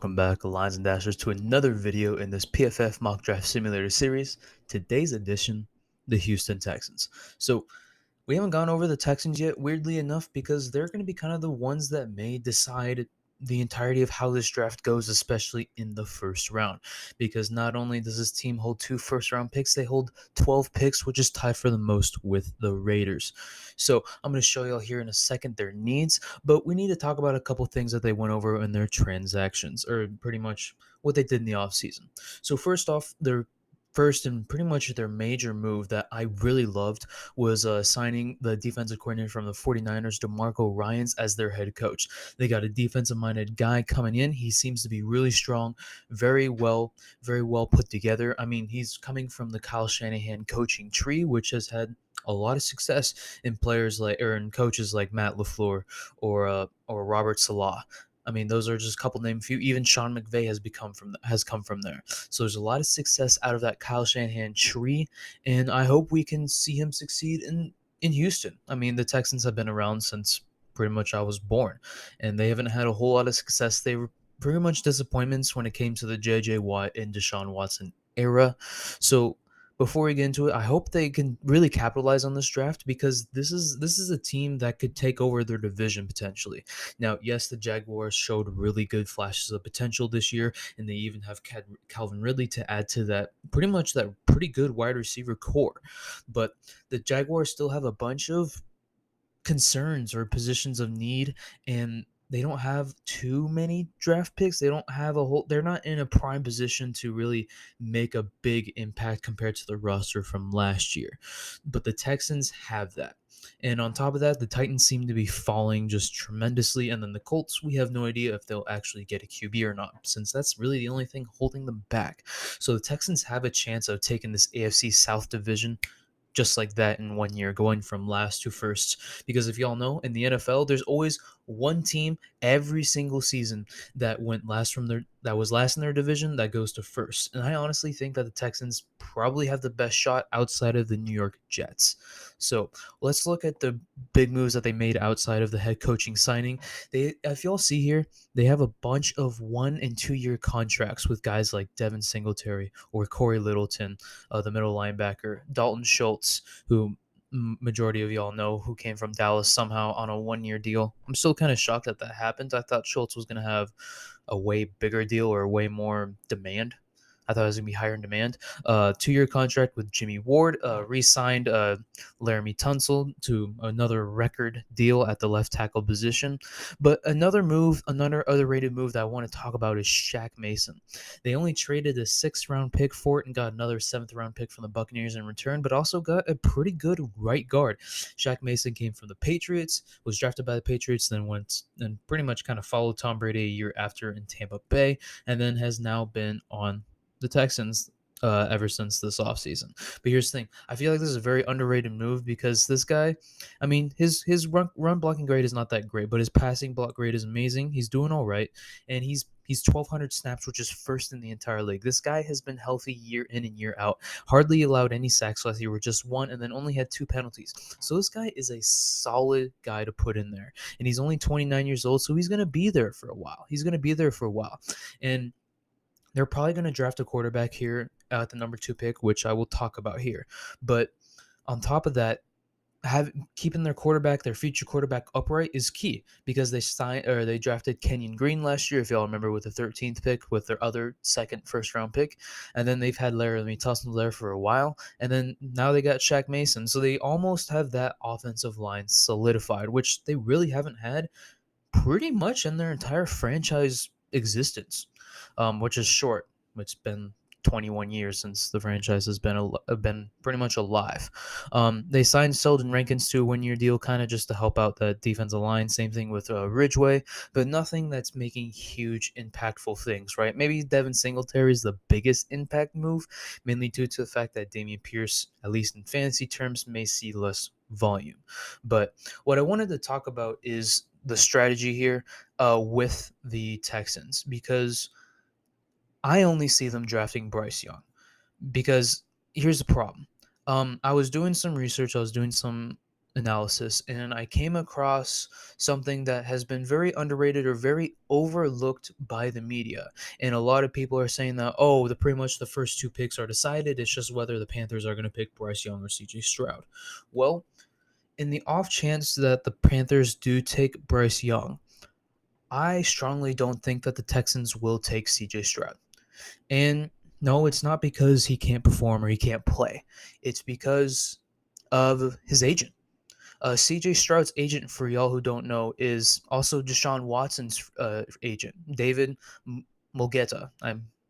welcome back, Lines and Dashers, to another video in this PFF Mock Draft Simulator series. Today's edition, the Houston Texans. So, we haven't gone over the Texans yet, weirdly enough, because they're going to be kind of the ones that may decide the entirety of how this draft goes, especially in the first round. Because not only does this team hold two first round picks, they hold 12 picks, which is tied for the most with the Raiders. So I'm going to show y'all here in a second their needs, but we need to talk about a couple things that they went over in their transactions, or pretty much what they did in the offseason. So, first off, their first and pretty much their major move that I really loved was signing the defensive coordinator from the 49ers, DeMarco Ryans, as their head coach. They got a defensive-minded guy coming in. He seems to be really strong, very well put together. I mean, he's coming from the Kyle Shanahan coaching tree, which has had a lot of success in players like or in coaches like Matt LaFleur or Robert Salah. I mean, those are just a couple named few. Even Sean McVay has come from there. So there's a lot of success out of that Kyle Shanahan tree, and I hope we can see him succeed in Houston. I mean, the Texans have been around since pretty much I was born, and they haven't had a whole lot of success. They were pretty much disappointments when it came to the J.J. Watt and Deshaun Watson era. So before we get into it, I hope they can really capitalize on this draft because this is a team that could take over their division potentially. Now, yes, the Jaguars showed really good flashes of potential this year, and they even have Calvin Ridley to add to that pretty good wide receiver core. But the Jaguars still have a bunch of concerns or positions of need, and they don't have too many draft picks. They don't have a whole they're not in a prime position to really make a big impact compared to the roster from last year. But the Texans have that. And on top of that, the Titans seem to be falling just tremendously. And then the Colts, we have no idea if they'll actually get a QB or not, since that's really the only thing holding them back. So the Texans have a chance of taking this AFC South division just like that in 1 year, going from last to first. Because if y'all know, in the NFL, there's always one team every single season that was last in their division that goes to first. And I honestly think that the Texans probably have the best shot outside of the New York Jets. So let's look at the big moves that they made outside of the head coaching signing. If y'all see here, they have a bunch of 1 and 2 year contracts with guys like Devin Singletary or Corey Littleton, the middle linebacker, Dalton Schultz, who majority of y'all know, who came from Dallas somehow on a 1 year deal. I'm still kind of shocked that that happened. I thought Schultz was going to have a way bigger deal or way more demand. I thought it was going to be higher in demand. 2 year contract with Jimmy Ward. Re-signed Laramie Tunsil to another record deal at the left tackle position. But another underrated move that I want to talk about is Shaq Mason. They only traded a 6th round pick for it and got another 7th round pick from the Buccaneers in return, but also got a pretty good right guard. Shaq Mason came from the Patriots, was drafted by the Patriots, then went and pretty much kind of followed Tom Brady a year after in Tampa Bay, and then has now been on the Texans ever since this offseason. But here's the thing. I feel like this is a very underrated move because this guy, I mean, his run blocking grade is not that great, but his passing block grade is amazing. He's doing all right, and he's 1,200 snaps, which is first in the entire league. This guy has been healthy year in and year out. Hardly allowed any sacks last year, with just one, and then only had 2 penalties. So this guy is a solid guy to put in there, and he's only 29 years old, so he's going to be there for a while. And they're probably going to draft a quarterback here at the number 2 pick, which I will talk about here. But on top of that, keeping their future quarterback upright is key because they drafted Kenyon Green last year, if y'all remember, with the 13th pick with their other second first round pick, and then they've had Laramie Tunsil there for a while, and then now they got Shaq Mason, so they almost have that offensive line solidified, which they really haven't had pretty much in their entire franchise existence, which is short. It's been 21 years since the franchise has been pretty much alive. They signed Sheldon Rankins to a 1 year deal, kind of just to help out the defensive line. Same thing with Ridgeway, but nothing that's making huge, impactful things, right? Maybe Devin Singletary is the biggest impact move, mainly due to the fact that Dameon Pierce, at least in fantasy terms, may see less volume. But what I wanted to talk about is the strategy here with the Texans, because I only see them drafting Bryce Young. Because here's the problem. I was doing some research. I was doing some analysis and I came across something that has been very underrated or very overlooked by the media. And a lot of people are saying that, oh, the pretty much the first two picks are decided. It's just whether the Panthers are going to pick Bryce Young or CJ Stroud. Well, in the off chance that the Panthers do take Bryce Young, I strongly don't think that the Texans will take CJ Stroud. And no, it's not because he can't perform or he can't play. It's because of his agent. CJ Stroud's agent, for y'all who don't know, is also Deshaun Watson's agent, David Mulgeta.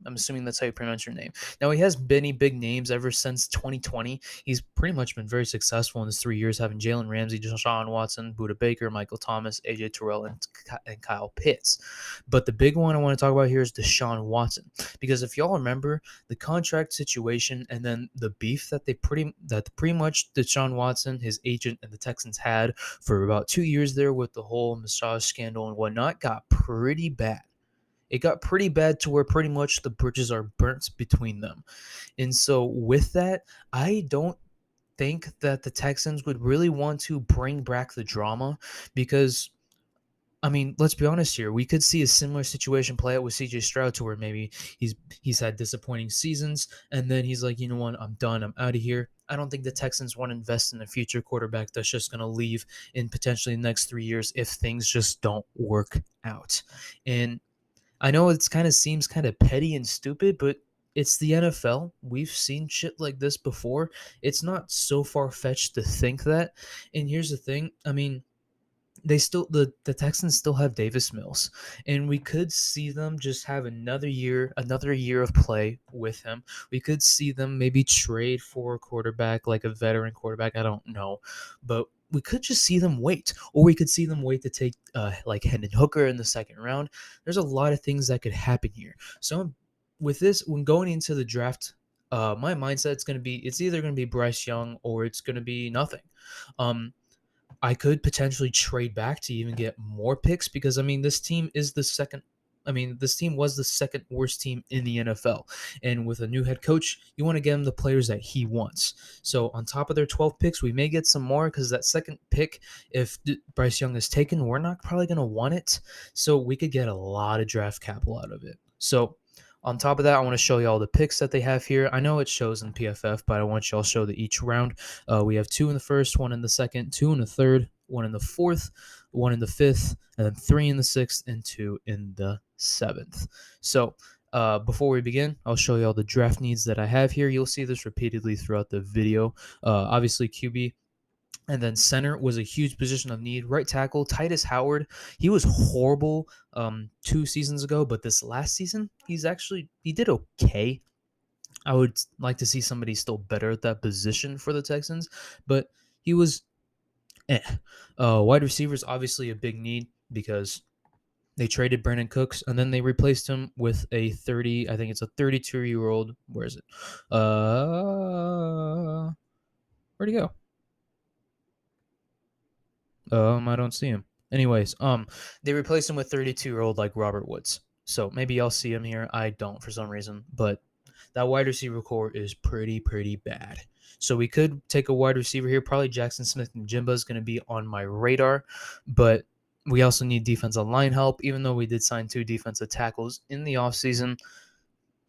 I'm assuming that's how you pronounce your name. Now he has many big names ever since 2020. He's pretty much been very successful in his 3 years, having Jalen Ramsey, Deshaun Watson, Buda Baker, Michael Thomas, AJ Terrell, and Kyle Pitts. But the big one I want to talk about here is Deshaun Watson, because if y'all remember the contract situation and then the beef that pretty much Deshaun Watson, his agent, and the Texans had for about 2 years there with the whole massage scandal and whatnot got pretty bad. It got pretty bad to where pretty much the bridges are burnt between them. And so with that, I don't think that the Texans would really want to bring back the drama because I mean, let's be honest here. We could see a similar situation play out with CJ Stroud to where maybe he's had disappointing seasons and then he's like, you know what, I'm done. I'm out of here. I don't think the Texans want to invest in a future quarterback that's just going to leave in potentially the next 3 years if things just don't work out. And I know it's kind of seems kind of petty and stupid, but it's the NFL. We've seen shit like this before. It's not so far fetched to think that. And here's the thing. I mean, the Texans still have Davis Mills, and we could see them just have another year of play with him. We could see them maybe trade for a quarterback, like a veteran quarterback. I don't know, but we could just see them wait, or we could see them wait to take like Hendon Hooker in the second round. There's a lot of things that could happen here. So with this, when going into the draft, my mindset's going to be it's either going to be Bryce Young or it's going to be nothing. Um, I could potentially trade back to even get more picks because I mean this team is the second. I mean this team was the second worst team in the NFL, and with a new head coach, you want to get him the players that he wants. So on top of their 12 picks, we may get some more because that second pick, if Bryce Young is taken, we're not probably going to want it. So we could get a lot of draft capital out of it. So on top of that, I want to show you all the picks that they have here. I know it shows in PFF, but I want you all to show that each round we have two in the first, one in the second, two in the third, one in the fourth, one in the fifth, and then three in the sixth, and two in the seventh. So before we begin, I'll show you all the draft needs that I have here. You'll see this repeatedly throughout the video. Obviously, QB. And then center was a huge position of need. Right tackle, Titus Howard. He was horrible 2 seasons ago, but this last season, he did okay. I would like to see somebody still better at that position for the Texans, but he was eh. Wide receivers obviously a big need because they traded Brandon Cooks and then they replaced him with a 30. I think it's a 32-year-old. Where is it? Where'd he go? I don't see him. Anyways, they replaced him with 32-year-old like Robert Woods. So maybe I'll see him here. I don't for some reason, but that wide receiver core is pretty bad. So we could take a wide receiver here. Probably Jackson Smith and Jimba is going to be on my radar, but we also need defensive line help. Even though we did sign two defensive tackles in the offseason,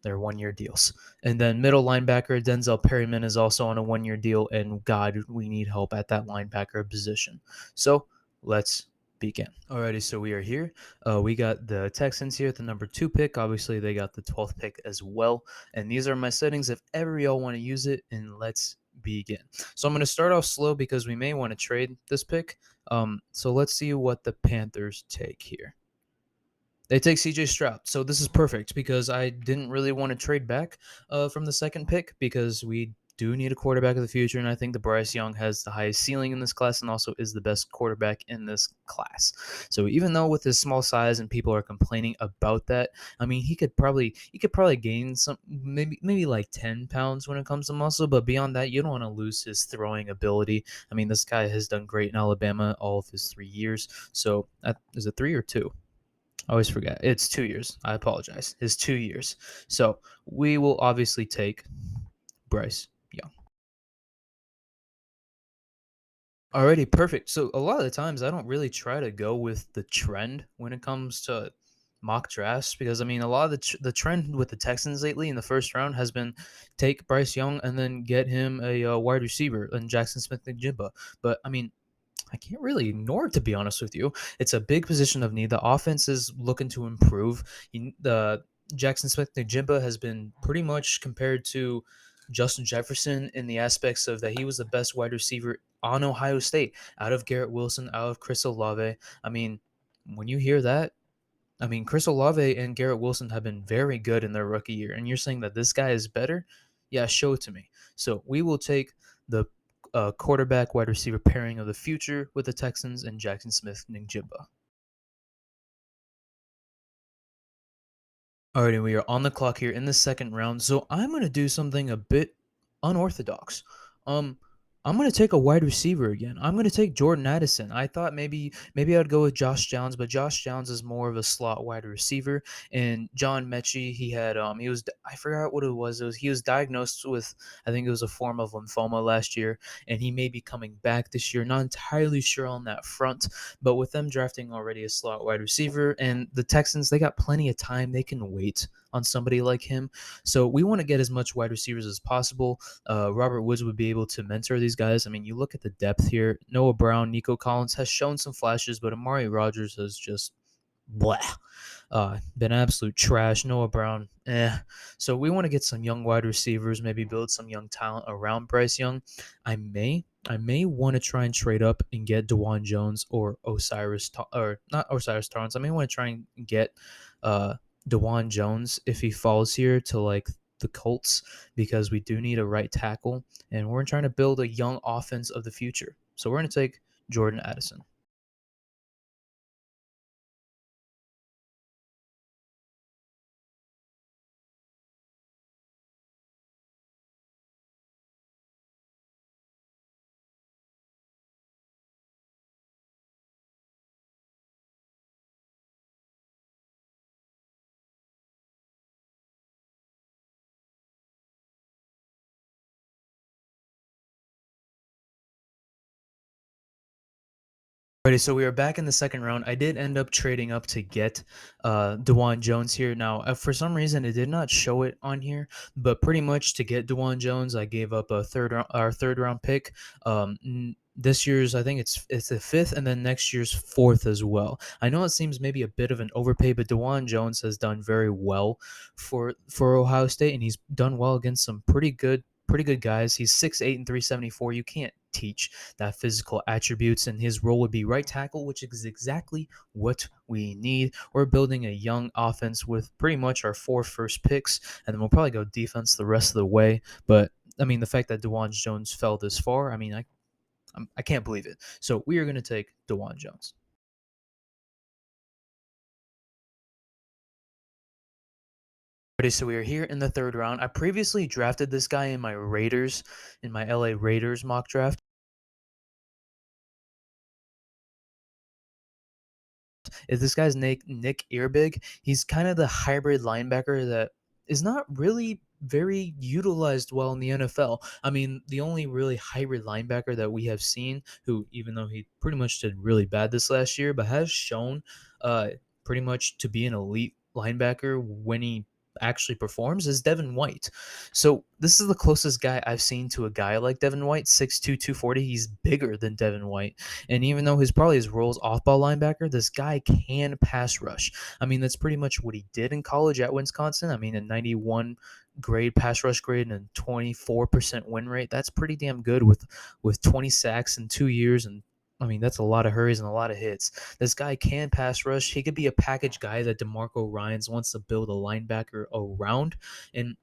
they're 1 year deals. And then middle linebacker Denzel Perryman is also on a 1 year deal. And God, we need help at that linebacker position. So let's begin. Alrighty, so we are here. We got the Texans here at the number 2 pick. Obviously, they got the 12th pick as well. And these are my settings if ever y'all want to use it. And let's begin. So I'm going to start off slow because we may want to trade this pick. So let's see what the Panthers take here. They take CJ Stroud. So this is perfect because I didn't really want to trade back from the second pick because we do need a quarterback of the future. And I think the Bryce Young has the highest ceiling in this class and also is the best quarterback in this class. So even though with his small size and people are complaining about that, I mean he could probably gain some maybe like 10 pounds when it comes to muscle, but beyond that, you don't want to lose his throwing ability. I mean, this guy has done great in Alabama all of his 3 years. So is it 3 or 2? I always forget. It's 2 years. I apologize. It's 2 years. So we will obviously take Bryce Young. Alrighty, perfect. So a lot of the times I don't really try to go with the trend when it comes to mock drafts because I mean a lot of the trend with the Texans lately in the first round has been take Bryce Young and then get him a wide receiver and Jackson Smith-Njigba. But I mean I can't really ignore it, to be honest with you. It's a big position of need. The offense is looking to improve. The Jackson Smith Njigba has been pretty much compared to Justin Jefferson in the aspects of that he was the best wide receiver on Ohio State, out of Garrett Wilson, out of Chris Olave. I mean, when you hear that, I mean, Chris Olave and Garrett Wilson have been very good in their rookie year, and you're saying that this guy is better? Yeah, show it to me. So we will take the quarterback wide receiver pairing of the future with the Texans and Jackson Smith Njigba. All right, and we are on the clock here in the second round. So I'm going to do something a bit unorthodox. Um, I'm going to take a wide receiver again. I'm going to take Jordan Addison. I thought maybe I'd go with Josh Downs, but Josh Downs is more of a slot wide receiver. And John Mechie, he was I forgot what it was. He was diagnosed with I think it was a form of lymphoma last year, and he may be coming back this year. Not entirely sure on that front, but with them drafting already a slot wide receiver and the Texans, they got plenty of time. They can wait on somebody like him. So we want to get as much wide receivers as possible. Robert Woods would be able to mentor these guys. I mean, you look at the depth here. Noah Brown, Nico Collins has shown some flashes, but Amari Rogers has just blah. Been absolute trash. Noah Brown, eh. So we want to get some young wide receivers, maybe build some young talent around Bryce Young. I may want to try and trade up and get Dewan Jones or or not Osiris Torrance. I may want to try and get uh Dewan Jones if he falls here to like the Colts because we do need a right tackle and we're trying to build a young offense of the future. So we're going to take Jordan Addison. Alrighty, so we are back in the second round. I did end up trading up to get Dewan Jones here. Now, for some reason, it did not show it on here, but pretty much to get Dewan Jones, I gave up a our third round pick. This year's, I think it's the fifth, and then next year's fourth as well. I know it seems maybe a bit of an overpay, but Dewan Jones has done very well for Ohio State, and he's done well against some pretty good guys. He's 6'8" and 374. You can't teach that physical attributes, and his role would be right tackle, which is exactly what we need. We're building a young offense with pretty much our four first picks, and then we'll probably go defense the rest of the way. But I mean, the fact that Dewan Jones fell this far, I mean, I can't believe it. So we are going to take Dewan Jones. Okay, so we are here in the third round. I previously drafted this guy in my LA Raiders mock draft. Is this guy's Nick Earbig. He's kind of the hybrid linebacker that is not really very utilized well in the NFL. I mean, the only really hybrid linebacker that we have seen, who even though he pretty much did really bad this last year, but has shown uh, pretty much to be an elite linebacker when he actually performs, is Devin White. So this is the closest guy I've seen to a guy like Devin White, 6'2", 240. He's bigger than Devin White. And even though his role's off-ball linebacker, this guy can pass rush. I mean, that's pretty much what he did in college at Wisconsin. I mean, a 91 grade pass rush grade and a 24% win rate. That's pretty damn good with 20 sacks in 2 years. And I mean, that's a lot of hurries and a lot of hits. This guy can pass rush. He could be a package guy that DeMarco Ryans wants to build a linebacker around. And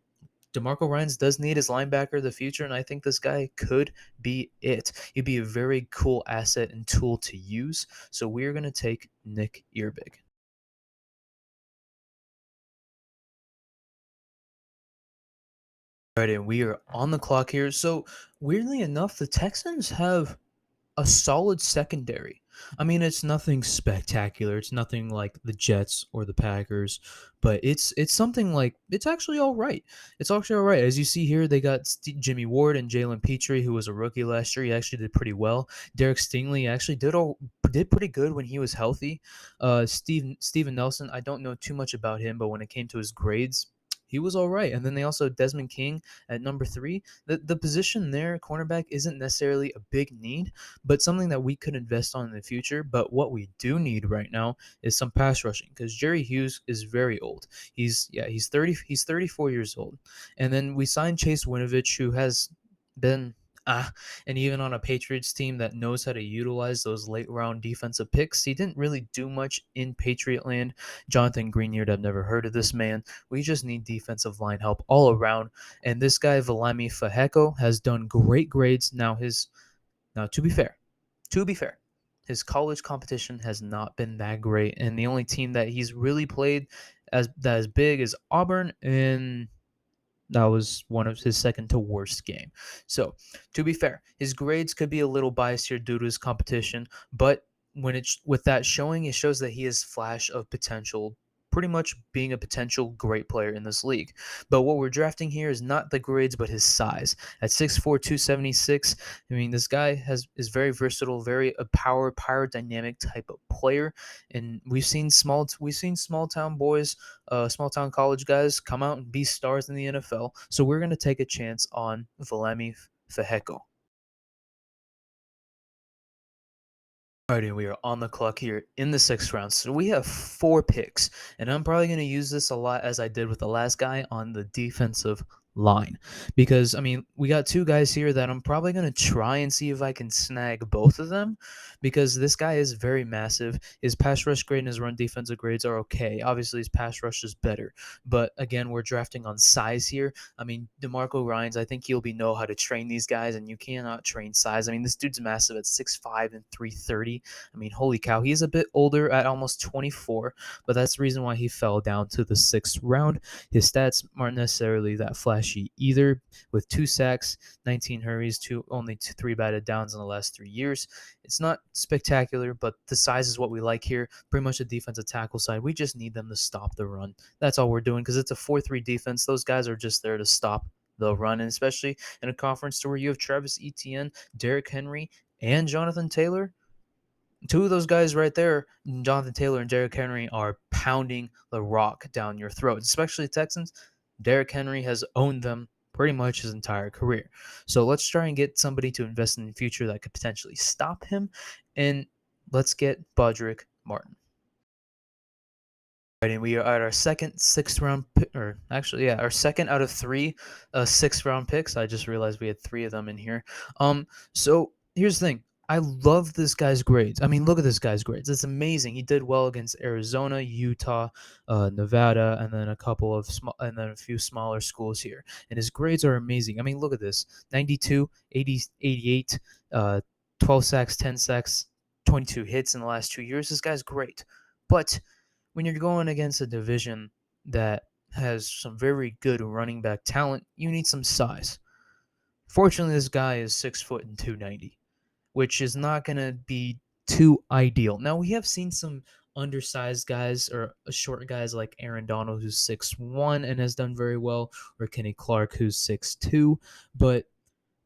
DeMarco Ryans does need his linebacker of the future, and I think this guy could be it. He'd be a very cool asset and tool to use. So we're going to take Nick Earbig. All right, and we are on the clock here. So weirdly enough, the Texans have a solid secondary. I mean, it's nothing spectacular. It's nothing like the Jets or the Packers, but it's something like it's actually all right. It's actually all right. As you see here, they got Jimmy Ward and Jalen Petrie, who was a rookie last year. He actually did pretty well. Derek Stingley actually did pretty good when he was healthy. Steven Nelson, I don't know too much about him, but when it came to his grades, he was all right. And then they also Desmond King at number three. The position there, cornerback, isn't necessarily a big need, but something that we could invest on in the future. But what we do need right now is some pass rushing because Jerry Hughes is very old. He's 34 years old. And then we signed Chase Winovich, who has been and even on a Patriots team that knows how to utilize those late round defensive picks, he didn't really do much in Patriot land. Jonathan Greenyard, I've never heard of this man. We just need defensive line help all around. And this guy, Valami Faheko, has done great grades. Now, to be fair, his college competition has not been that great, and the only team that he's really played as that is big is Auburn, and that was one of his second to worst game. So, to be fair, his grades could be a little biased here due to his competition, but when it's with that showing, it shows that he has flash of potential, pretty much being a potential great player in this league. But what we're drafting here is not the grades, but his size. At 6'4", 276, I mean, this guy is very versatile, very a power pyrodynamic type of player, and we've seen small town boys, small town college guys come out and be stars in the NFL. So we're going to take a chance on Valemi Feheko. Alrighty, we are on the clock here in the sixth round. So we have four picks, and I'm probably going to use this a lot as I did with the last guy on the defensive line. Because, I mean, we got two guys here that I'm probably going to try and see if I can snag both of them. Because this guy is very massive. His pass rush grade and his run defensive grades are okay. Obviously, his pass rush is better. But again, we're drafting on size here. I mean, DeMarco Ryans, I think he'll be know how to train these guys, and you cannot train size. I mean, this dude's massive at 6'5" and 330. I mean, holy cow, he's a bit older at almost 24, but that's the reason why he fell down to the sixth round. His stats aren't necessarily that flashy either, with 2 sacks, 19 hurries, three batted downs in the last 3 years. It's not spectacular, but the size is what we like here. Pretty much the defensive tackle side. We just need them to stop the run. That's all we're doing because it's a 4-3 defense. Those guys are just there to stop the run, and especially in a conference to where you have Travis Etienne, Derrick Henry, and Jonathan Taylor. Two of those guys right there, Jonathan Taylor and Derrick Henry, are pounding the rock down your throat, especially the Texans. Derrick Henry has owned them pretty much his entire career. So let's try and get somebody to invest in the future that could potentially stop him. And let's get Bodrick Martin. Right, and we are at our second sixth round, or actually, yeah, our second out of three sixth round picks. I just realized we had three of them in here. So here's the thing. I love this guy's grades. I mean, look at this guy's grades. It's amazing. He did well against Arizona, Utah, Nevada, and then and then a few smaller schools here. And his grades are amazing. I mean, look at this: 92, 80, 88, 12 sacks, 10 sacks, 22 hits in the last 2 years. This guy's great, but when you're going against a division that has some very good running back talent, you need some size. Fortunately, this guy is 6 foot and 290, which is not going to be too ideal. Now, we have seen some undersized guys or short guys like Aaron Donald, who's 6'1" and has done very well, or Kenny Clark, who's 6'2", but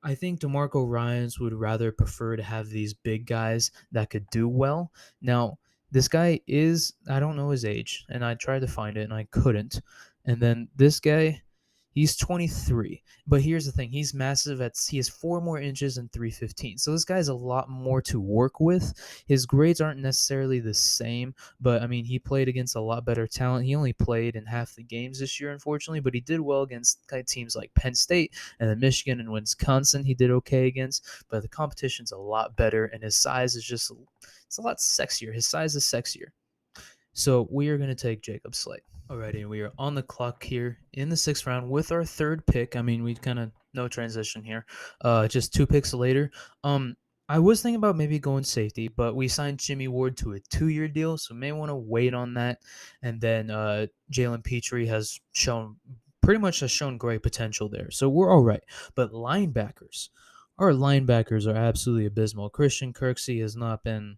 I think DeMarco Ryans would rather prefer to have these big guys that could do well. Now, this guy is, I don't know his age, and I tried to find it and I couldn't. And then this guy, he's 23. But here's the thing, he's massive he has 4 more inches and 315. So this guy's a lot more to work with. His grades aren't necessarily the same, but I mean, he played against a lot better talent. He only played in half the games this year, unfortunately, but he did well against kind of teams like Penn State and then Michigan and Wisconsin. He did okay against, but the competition's a lot better, and his size is just it's a lot sexier. His size is sexier. So we are going to take Jacob Slate. Alrighty, we are on the clock here in the sixth round with our third pick. I mean, we kind of no transition here. Just 2 picks later. I was thinking about maybe going safety, but we signed Jimmy Ward to a 2-year deal, so may want to wait on that. And then Jalen Petrie has shown great potential there, so we're all right. But linebackers, our linebackers are absolutely abysmal. Christian Kirksey has not been.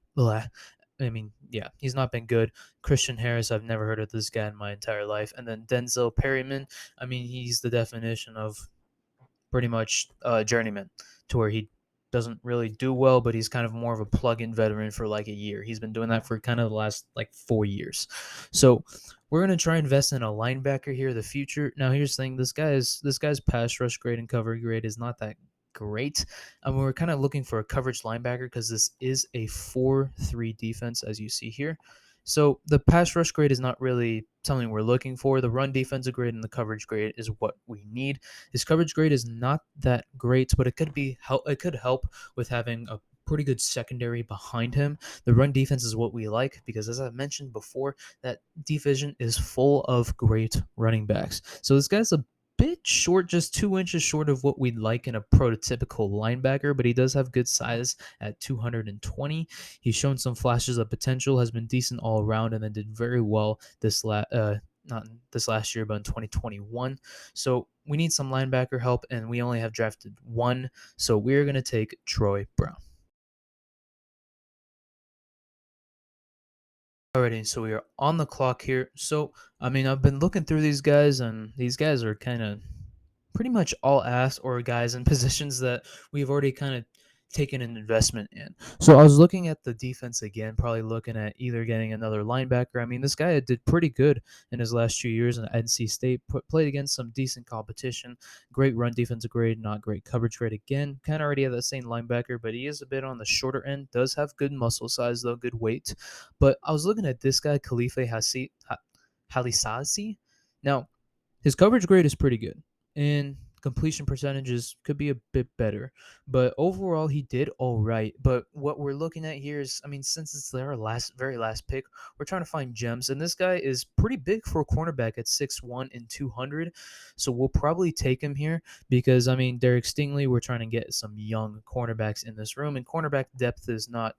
I mean, yeah, he's not been good. Christian Harris, I've never heard of this guy in my entire life. And then Denzel Perryman, I mean, he's the definition of pretty much journeyman, to where he doesn't really do well, but he's kind of more of a plug-in veteran for like a year. He's been doing that for kind of the last like 4 years. So we're gonna try and invest in a linebacker here, the future. Now here's the thing: this guy's pass rush grade and cover grade is not that great. And we're kind of looking for a coverage linebacker because this is a 4-3 defense, as you see here. So the pass rush grade is not really something we're looking for. The run defensive grade and the coverage grade is what we need. His coverage grade is not that great, but it could be help. It could help with having a pretty good secondary behind him. The run defense is what we like because, as I mentioned before, that division is full of great running backs. So this guy's a bit short, just 2 inches short of what we'd like in a prototypical linebacker, but he does have good size at 220. He's shown some flashes of potential, has been decent all around, and then did very well not this last year, but in 2021. So we need some linebacker help, and we only have drafted one. So we're going to take Troy Brown. Alrighty, so we are on the clock here. So, I mean, I've been looking through these guys, and these guys are kind of pretty much all ass or guys in positions that we've already kind of taken an investment in. So I was looking at the defense again, probably looking at either getting another linebacker. I mean, this guy did pretty good in his last 2 years in NC State, played against some decent competition, great run defensive grade, not great coverage grade again. Kind of already have that same linebacker, but he is a bit on the shorter end, does have good muscle size though, good weight. But I was looking at this guy, Halisasi. Now, his coverage grade is pretty good, and completion percentages could be a bit better. But overall, he did all right. But what we're looking at here is, I mean, since it's their very last pick, we're trying to find gems, and this guy is pretty big for a cornerback at 6'1" and 200. So we'll probably take him here because, I mean, Derek Stingley, we're trying to get some young cornerbacks in this room, and cornerback depth is not,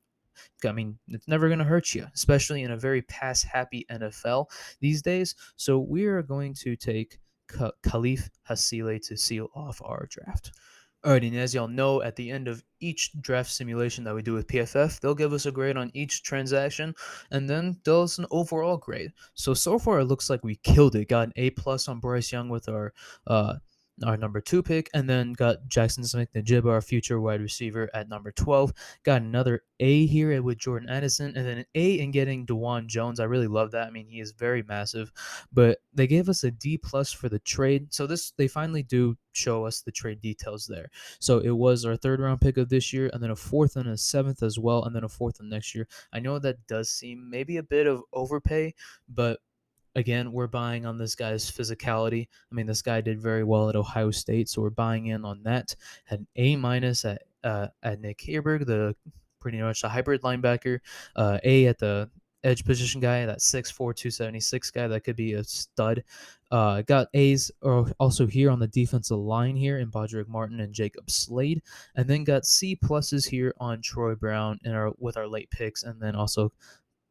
I mean, it's never going to hurt you, especially in a very pass happy NFL these days. So we are going to take Khalif Hasile to seal off our draft. Alrighty, and as y'all know, at the end of each draft simulation that we do with PFF, they'll give us a grade on each transaction, and then tell us an overall grade. So far, it looks like we killed it. Got an A plus on Bryce Young with uh, our number 2 pick, and then got Jackson Smith-Njigba, our future wide receiver, at number 12. Got another A here with Jordan Addison, and then an A in getting DeJuan Jones. I really love that. I mean, he is very massive, but they gave us a D plus for the trade. So they finally do show us the trade details there. So it was our 3rd round pick of this year, and then a 4th and a 7th as well, and then a 4th of next year. I know that does seem maybe a bit of overpay, but again, we're buying on this guy's physicality. I mean, this guy did very well at Ohio State, so we're buying in on that. Had an A minus at Nick Heerberg, the pretty much the hybrid linebacker. A at the edge position guy, that 6'4", 276 guy that could be a stud. Got A's also here on the defensive line here in Bodrick Martin and Jacob Slade, and then got C pluses here on Troy Brown with our late picks, and then also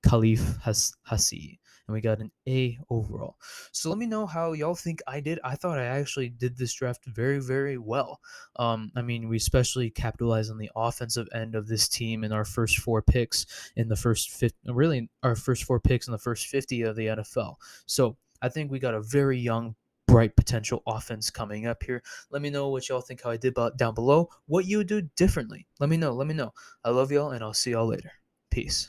Khalif Hassi, and we got an A overall. So let me know how y'all think I did. I thought I actually did this draft very, very well. I mean, we especially capitalized on the offensive end of this team in our first 4 picks in the first 50, really our first 4 picks in the first 50 of the NFL. So I think we got a very young, bright potential offense coming up here. Let me know what y'all think how I did down below. What you would do differently. Let me know. Let me know. I love y'all, and I'll see y'all later. Peace.